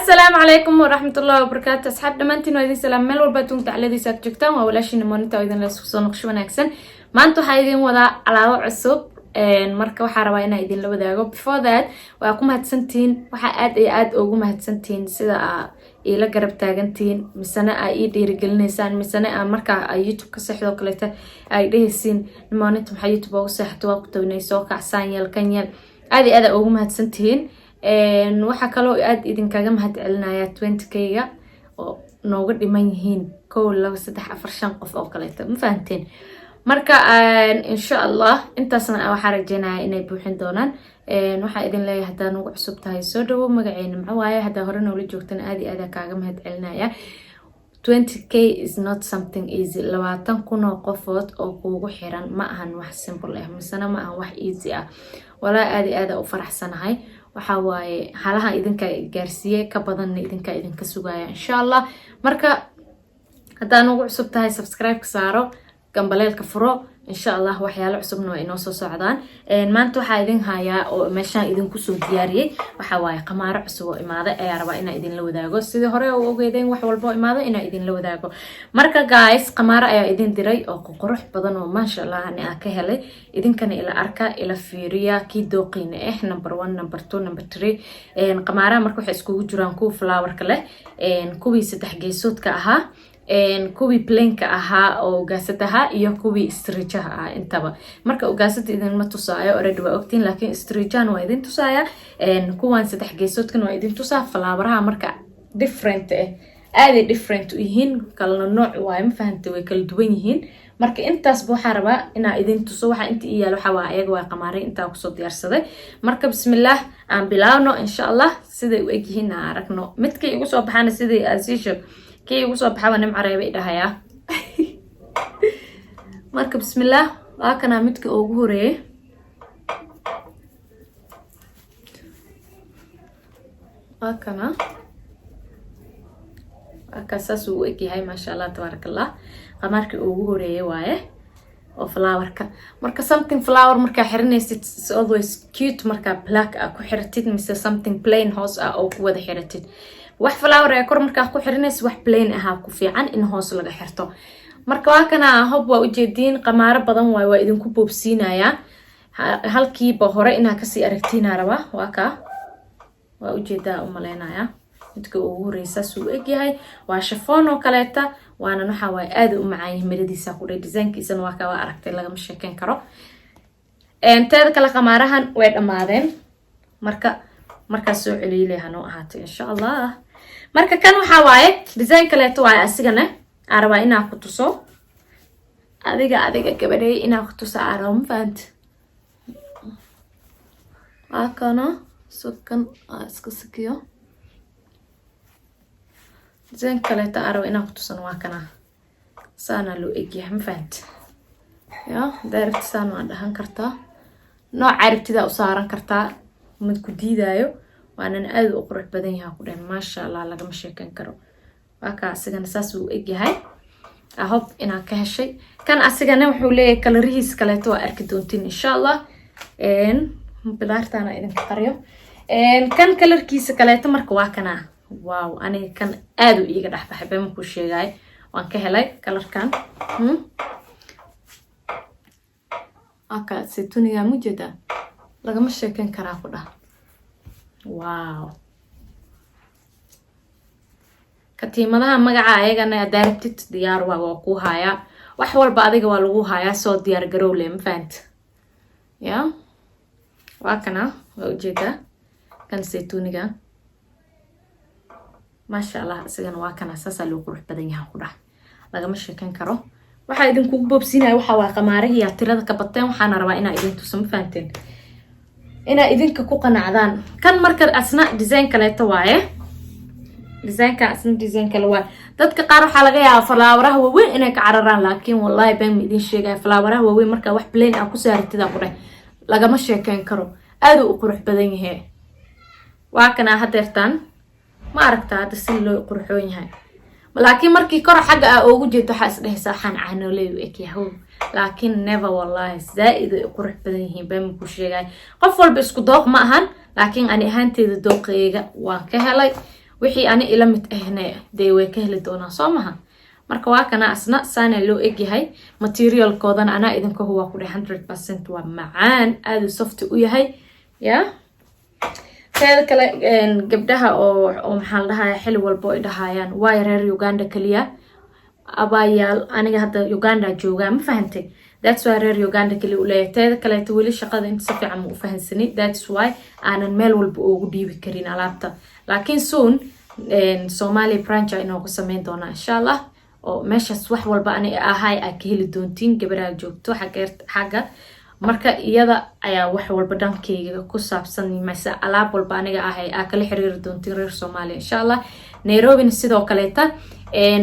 السلام عليكم ورحمة الله وبركاته. أصحاب دمانتين وإذن سلام ميل والباتون تعالى ساك جوجتان وولاشين مونتا وإذن لا سو نقش wanaagsan maanta waxa idin wada alaabo cusub marka waxa rabaa inaan idin la wadaago. Before that waa ku mahadsantiin, waxa aad ugu mahadsantiin sida ila garab taagantiin misana ay dhiirigelinaysaan misana marka ay YouTube ka saxdo kaleeta ay dhehaysiin nimaantu maxay YouTube ugu saxdo waa ku tawnayso kacsan yalkan yal aad ugu mahadsantiin. waxa kaloo aad idin kaga mahad celinaya 20k-ga oo nooga dhiman yihiin 1 2 3 4 5 qof oo kaleeta ma fahanteen. marka insha Allah intaasna waxa rajeenayaa inay buuxin doonaan. waxa idin leeyahay hadaan ugu cusub tahay soo dhawo magaceena ma waaye hadaa hore noola joogtan aad kaaga mahad celinaya. 20k is not something easy. 20,000 oo qofood oo kuugu xiran ma ahan wax simple ah misana ma ahan wax easy ah wala aad u faraxsanahay. waxa waaye halaha idinka gaarsiiyay ka badan idinka sugaya insha Allah. marka hadaan ugu cusub tahay subscribe ka saaro gambaleelka furo insha Allah waxyaalo cusubna waa inoo soo socdaan. maanta waxa idin hayaa oo meeshaan idinku soo diyaariyay waxa waaye qamaaro cusub oo imaada ee raba inaan idin la wadaago sidii hore oo ogeedeen wax walba oo imaada inaan idin la wadaago. marka guys qamaaro ayaa idin diray oo qurux badan oo masha Allah aan ka helay idinkana ila arka ila fiiriya ki dooqina number 1 number 2 number 3. qamaaro marka waxa isku jiraan ku flower kale kuwii saddex geesoodka ahaa kuwii planka ahaa oo gaasadaha iyo kuwii strijaha ah intaba. marka gaasada idin ma tusaayo already waa ogtiin laakiin strijan waa idin tusaaya. kuwan saddex geesoodkan waa idin tusaa floweraha marka different aad different u yihiin kala nooc waa ma fahantay way kala duwan yihiin. marka intaas waxa rabaa inaa idin tuso waxa inta iyaal waxa waa ayaga waa qamaaray inta ku soo diyaarsaday. marka bismillaah aan bilaawno insha Allah sida u egyihiin aragno midkii ugu soo baxana sidii asiisho kii ugu soo baxaba nimca reebay dhahaya. marka bismillaah waa kana midka ugu horeeyay waa kana akasaas uu egyahay masha Allah tabarakallah. qamarkii ugu horeeyay waaye oo flowerka marka something flower marka xiranaysid it's always cute marka black ku xiratid mise something plain hoos oo ku wada xiratid. wax flower ay kor marka ku xiranaysid wax plain ah ku fiican in hoos laga xirto. marka waa kana hob waa u jeedin qamaaro badan waa idinku boobsiinaya halkiiba hore inaa ka sii aragtiina raba waa u jeedaa u maleynaya midka ugu horeysa suu egyahay waa chiffon oo kaleeta waana waxa way aad u macaan yahay miradiisa ku design-kiisana waa ka aragtay laga sheekan karo. teeda kala qamaarahan way dhamaadeen marka soo celiileeyahano ahaato insha Allah. marka kan waxa waaye design kaleeto waa asigana araba inaa ku tuso adiga gabadhay inaa ku tuso araba ma fahant akana sukan iska sikiyo design kaleeto araba inaa ku tusan waa kana saana loo egyahay ma fahant ya direct saana waa dhahan kartaa nooc aragtida u saaran kartaa mid ku diidaayo waana aad u qurux badan yahay ku dhayn masha Allah laga ma sheekan karo. waa ka asigana saas uu egyahay I hope inaa ka heshay. kan asigana wuxuu leeyahay kalarihiis kaleeto waa arki doontiin insha Allah. bilaartana idin qariyo kan kalarkiisa kaleeto marka waa kana wow aniga kan aad u iiga dhaxbaxay baan ku sheegay waan ka helay kalarkan aka saytuuniga mujada laga ma sheekan karaa ku dhax wow. katiimadaha magaca ayagana daarabtid diyaar waa ku haya wax walba adiga waa lagu haya soo diyaar garow leh ma fahant ya. waa kana waa ujeeda kan saytuuniga masha Allah asigana waa kana saasa loo qurux badan yahay ku dhax laga ma sheekan karo. waxa idin kugu boobsiinay waxa waa qamaarihi tirada ka bateen waxaana rabaa inaa idin tuso ma fahanteen inaa idinka ku qanacdaan. kan marka asna design kaleeto waaye design kale waa dadka qaar waxa laga yaabaa flower-aha waaweyn inay ka cararaan laakiin wallahi baan idin sheegay flower-aha waaweyn marka wax plain ah ku saaritida ku dhahay laga ma sheekan karo aad u qurux badan yahay. waa kana hadeertan ma aragtaa hada si loo qurxoon yahay laakiin markii kor xagga ugu jeedo waxa isdhehaysaa xan caanooley u ekyahay laakiin never wallahi zaid u qurux badan yihiin baan ku sheegay. qof walba isku dooq ma ahan laakiin ani ahaanteeda dooqeyga waan ka helay wixii ani ila mid ahne dee way ka heli doonaa soo maha marka waa kana asna saana loo egyahay materialkoodana anaa idinka huwa ku 100% waa macaan aad u soft u yahay ya teeda kale gabdhaha oo maxaa la dhahaa xil walbo ay dhahayaan waa reer Uganda kaliya abayaal aniga hadda Uganda joogaa ma fahantay that's why reer Uganda kaliya u leeyahay teeda kale weli shaqada inta si fiican u fahansani that's why aanan meel walba ugu dhiibi karin alaabta laakiin soon Somali branch inoo ku sameyn doona insha Allah oo meeshaas wax walba ani ahay ka heli doontiin gabadha joogto xagga marka iyada ayaa wax walba dhankeyga ku saabsan maysa alaab walba aniga ahay kala xiriir doontiin reer Soomaaliya insha Allah Nairobi sidoo kaleeta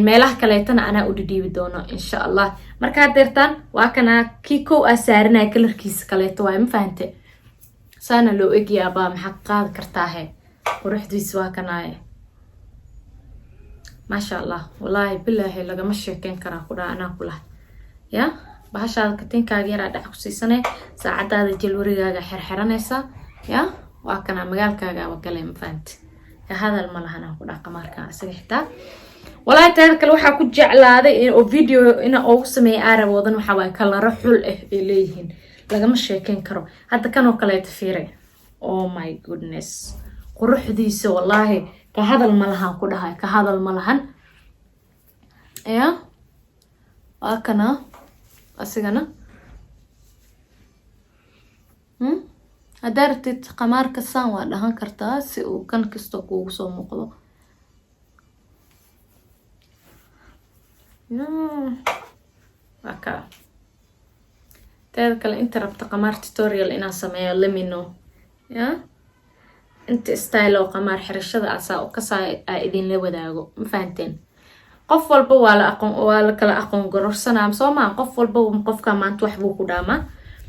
meelaha kaleetana ana u dhiibi doono insha Allah marka hadeertan waa kana kiko asaarinay kalarkiisa kaleeto waa ma fahantay saana loo egiyaa baa maxaa qaad kartaa quruxdiisa waa kana ما شاء الله والله بالله لقى مشي كان كرا كدا أنا كلها يا بهالشهر كتين كاجير على حكسي سنة ساعات هذا جلوري جا حرحرنيسا يا وكان مجال كاجا وكلام فانت هذا الملا هنا كدا قمر كان سجحته والله ترى كل واحد كنت جعل هذا فيديو إنه أوسمي عرب وضن وحواي كلا رحول إليهن لقى مشي كان كرا هذا كانوا كلا تفيري oh my goodness قروح ديس والله كهذا الملهان كلها كهذا الملهان يا أكنا أسيغنا أدارت قمار كسان وادهان كرتاس وكان كستوكو وصو مقلو أكا تذكر انت ربط قمار توتوريال إنا سمايا لمنو يا انت ستايلو قمار حرشة أسا وكسا إذين لوداغو مفهمتين قف والبو ولا كلا أقون قرصنا مسوما قف والبو مقف كمان توحبو قداما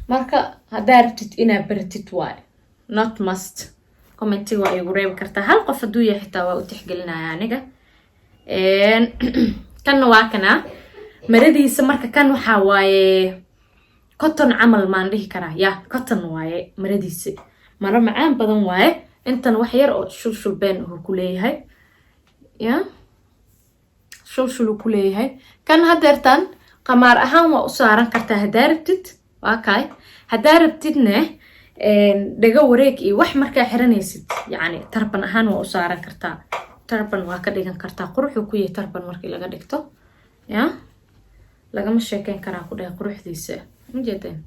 marka hadaa rabtid inaa baratid waay not must commenti waa igu reebi kartaa hal qof haduu yahay xitaa waa u tixgelinaya aniga kan waa kana maradiisa marka kan waxa waaye cotton camal maan dhihi karaa ya cotton waaye maradiisa mara macaan badan waaye intan wax yar oo shulshul been uu ku leeyahay ya shulshul ku leeyahay kan hadeertan qamaar ahaan waa u saaran kartaa hadaa rabtid واكاي هدارب تدنا دقا وريك إي وح مركا حرانيسد يعني تربن أهان وأسارا كرتا تربن واكا ديغان كرتا قروحو كوية تربن مركي لغا ديكتو يا لغا مشاكين كرا كودا قروح ديسا مجدين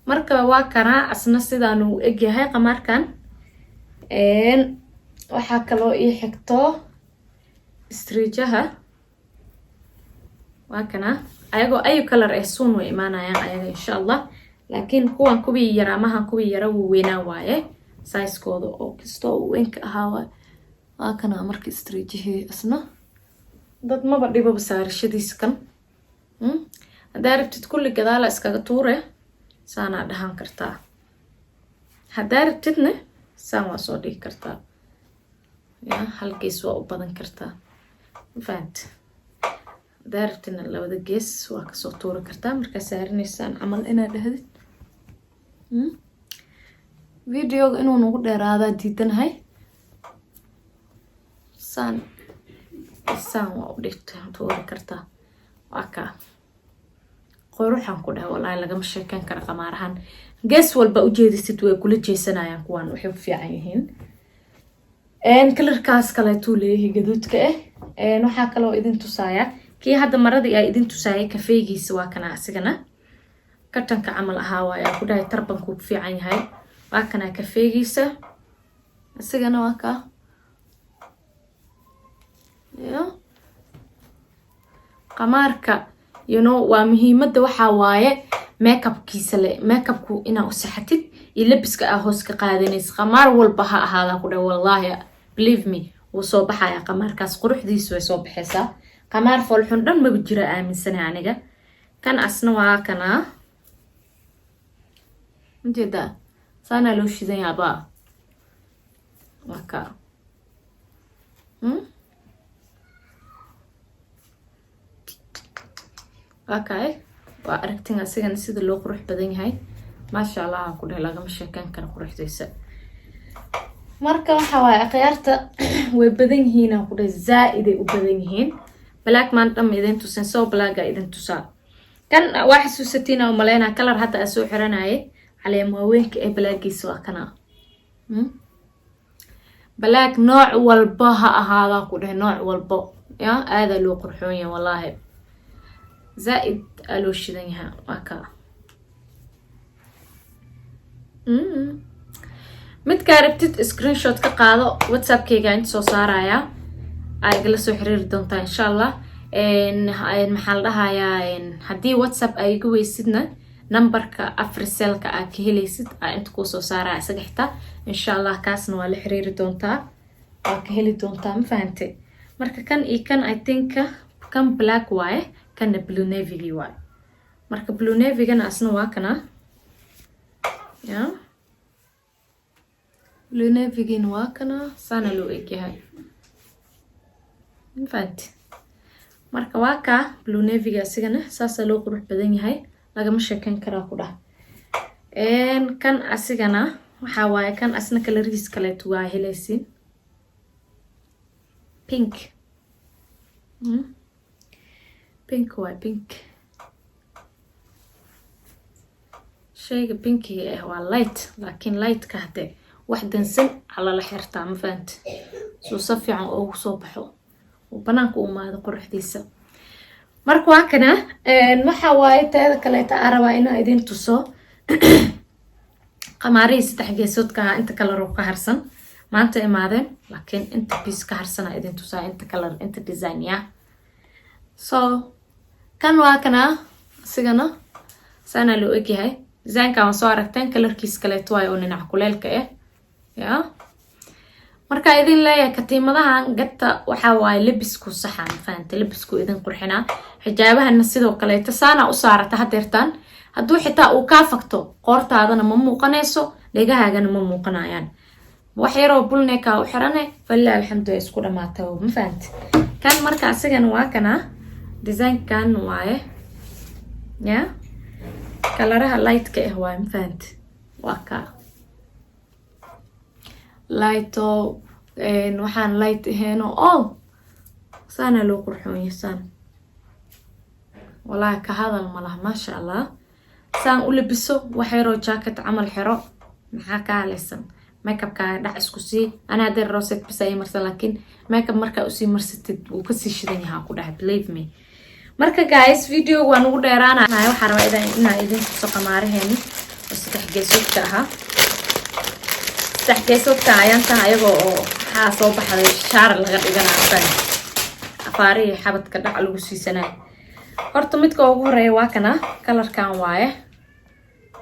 مركا واكرا أسنسيدانو إجي هاي قمار كان وحاكالو إي حكتو استريجها واكنا ayagoo ay color ay suun way imaanayaan ayaga insha Allah laakiin kuwan kubi yara mahan kubi yara weena waaye size kooda oo kisto weynka ahaa waa kana markii istreejihi asna dad ma badhibo basaarishadiis kan hadaa rabtid kulli gadaala iskaga tuure saana dhahan kartaa hadaa rabtidna saan waa soo dhigi kartaa ya halkiis waa u badan kartaa faant دارتنا لو ده جيس وكسو طورة كرتا مركا سارني سان عمل إنا دهدت فيديو إنو نقول هذا ديتن هاي سان وقديت طورة كرتا وكا قروحان كده والله لقى مشي كان كرقا مارهان جيس والبا وجيدي ستوي كل جيسنا يكوان وحيو في عينهن كل ركاس كلايتو ليه جدودك نوحا كلاو إذن تسايا كي هذا مرض يا إذن تساعي كفيجي سوا كنا سجنا كتن كعمل هوايا كده يتربن كوب في عين هاي وكنا كفيجي سجنا وكا يا قمارك ومهمة وحوايا ميك اب كيسله ميك اب كو إنا وصحتك يلبس كأهوس كقادنيس قمار والبها هذا كده والله believe me وصوبها يا قمار كاس قروح دي سوى صوب حسا قمار فولحون دم بجرى آمن سنة عنيقة كان أسنوا كنا جدا سانا لوش زي عبا وكا وكاي وأركتين أسيغان سيد اللو قروح بدين هاي ما شاء الله كلها لغا مشي كان قروح ديسا marka waxa waay aqyaarta way badan yihiin aan ku dhahay zaaid ay u badan yihiin black man dham idin tusan soo black idin tusaa kan waa xasuusatina oo maleena color hadda soo xiranaaye caleem haweenka ee blackiisa waa kana black nooc walba ha ahaada ku dhahay nooc walba ya aada loo qurxoon yahay wallahi zaaid aloo shidan yahay waa ka mid ka rabtid screenshot ka qaado WhatsApp-kayga inta soo saaraya ay igala soo xiriiri doontaa insha Allah maxaa la dhahayaa haddii WhatsApp ay iga weysidna numberka Africell-ka aad ka helaysid inta ku soo saaraya isaga xitaa insha Allah kaasna waa la xiriiri doontaa waa ka heli doontaa ma fahantay marka kan iyo kan I think kan black waaye kan blue navy waaye marka blue navy gana asna waa kana ya blue navy gana waa kana sana loo egyahay infant marka waa ka blue navy ga asigana saasa loo qurux badan yahay laga ma sheekan karaa ku dhax kan asigana waxa waaye kan asna colorkiis kale waa helaysiin pink pink waa pink shayga pinkiga ah waa light laakiin light ka hade wax dansan ala la xirtaa ma fahant soo safiican oo soo baxo oo banaanka u maado quruxdiisa marka waa kana waxa waaye taada kale ta araba inaa idin tuso qamaariis saddex geesoodka inta kala roo ka harsan maanta imaadeen laakiin inta piece ka harsana idin tusaa inta color inta design ya so kan waa kana sigana sana loo egyahay design ka soo aragteen colorkiis kale tuway oo dhinac kuleelka ah ya marka idin leeyahay katiimadahan gadta waxa waaye labisku saxan faanta labisku idin qurxinaa xijaabahana sidoo kale tasaana u saarata hadeertan hadduu xitaa uu ka fagto qoortaadana ma muuqanayso dhegahaagana ma muuqanayaan wax yar oo bulneeka u xirane falla alxamdulillah isku dhamaatay ma faant kan marka asigana waa kana design kan waaye ya kalaraha light ka ah waa ma faant waa ka light oo waxaan light ahayn oo sana loo qurxoon yahay والله كهذا المله ما شاء الله سان ولبسو وحيرو جاكيت عمل حرو محاكا لسن ميك اب كا دحس كسي انا دير روسك بس اي مرسل لكن ميك اب marka u sii marsatid uu ka sii shidan yahay ku dhahay believe me marka guys video waan ugu dheeraanahay waxa rabaa inaan idin soo qamaaraheen oo saddex geesoodka aha saddex geesoodka ayaan tahay ayagoo waxa soo baxday shaar laga dhiganayo afaari xabadka dhac lagu siisanay horta midka ugu horeeya waa kana colorkan waaye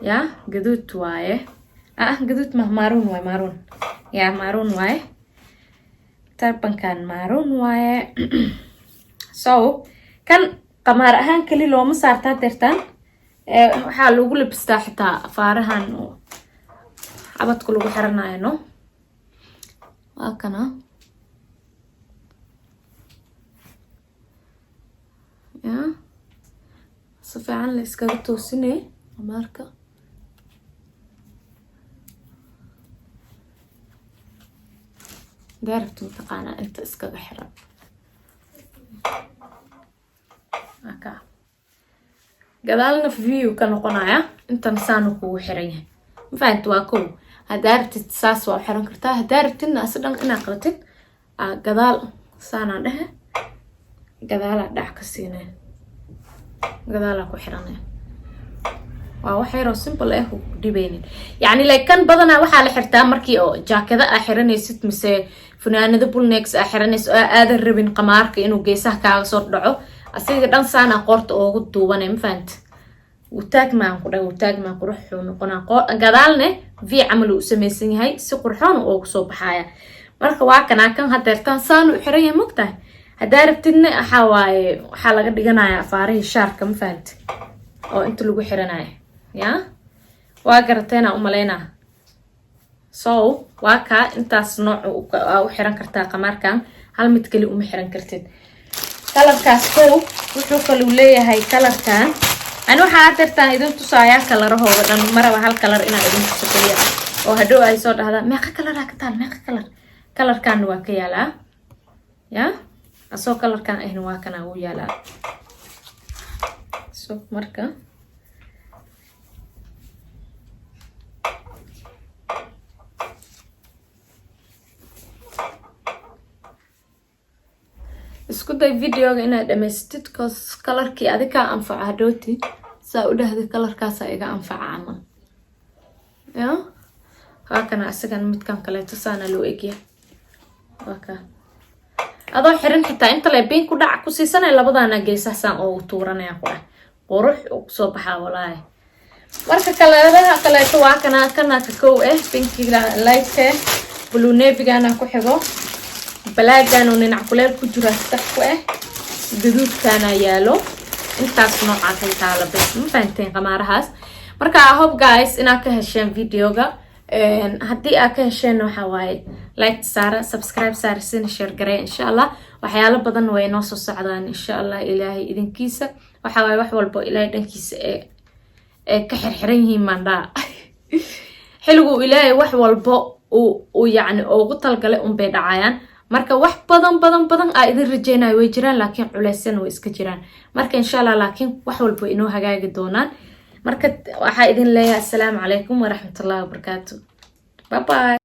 ya gaduud waaye gaduud maroon waaye maroon ya maroon waaye tarbankan maroon waaye so kan qamaar ahaan kali looma saartaa tirtan waxa lagu labistaa xitaa afaarahan oo xabadku lagu xiranayo no waa kana ya سفعان لإسكاغتو سنة أماركا داركتو تقانا انت إسكاغ حرام هكا قدالنا في فيو كانوا قنايا انت مسانو كو حرينها مفاهمت واكو هدارت تساس وحران كرتا هدارت الناس دان انا قلتن قدال سانا لها قدالا دحك السينة قدالا كو حرانه وحيرو سيمبل ايه ديبينين يعني لايك كان بدنا waxa la xirtaa markii oo jaakada xiranaysid mise funaanada bullnex xiranaysid aad rabin qamaarka inuu geesaha kaaga soo dhaco asiga dhan saana qorta ugu duubanay ma faant wutaagmaan quruxu noqonaa gadaalne vi amal uu sameeysan yahay si qurxoon oo soo baxaya marka waa kana kan hadeertan saan u xiran yahay mugtahay hadaa rabtidna waxa laga dhiganayaa afaarihi shaarka ma faant oo inta lagu xiranayo ya waa garateena u maleena so waa ka intaas nooc u xiran kartaa qamaarkan hal mid kali uma xiran kartid kalarkaas wuxuu kale u leeyahay kalarkan ana waxa adeertaan idin tusaaya kalarahooda dhan maraba hal kalar ina idin tusayo oo hadhow ay soo dhahdaa meeqa kalar ka taal meeqa kalarkan waa ka yaalaa ya asoo kalarkan ahna waa kana uu yaalaa so marka isku day videoga inaad dhamaystid kalarkii adika anfaca hadhooti saa u dhahday kalarkaas iga anfaca ama ya hakana asagan midkan kale tasaana loo eegya waka adoo xiran xitaa inta la been ku dhac ku siisanay labadana geesasan oo tuuranaya qurux oo soo baxaa walaahi marka kaleedaha kale waa kana ka kow pinkiga light blue navy gana ku xigo balaagana dhinac kuleel ku jira sax ku gaduudkana yaalo intaas nooca ka taala bas ma fahanteen qamaarahaas marka I hope guys inaad ka hesheen videoga haddii aad ka hesheen waxa waaye like saara subscribe saara sina share garee insha Allah waxyaalo badan way noo soo socdaan insha Allah ilaahay idinkiisa waxa waaye wax walba ilaahay dhankiisa ka xirxiran yihiin maandha xilligu ilaahay wax walba uu yaani ugu talgalay bay dhacayaan marka wax badan ay idin rajeenay way jiraan laakiin culeysana way iska jiraan marka insha Allah laakiin wax walba inoo hagaagi doonaan marka waxa idin leeyahay assalaamu calaykum wa rahmatullahi wa barakaatuh bye bye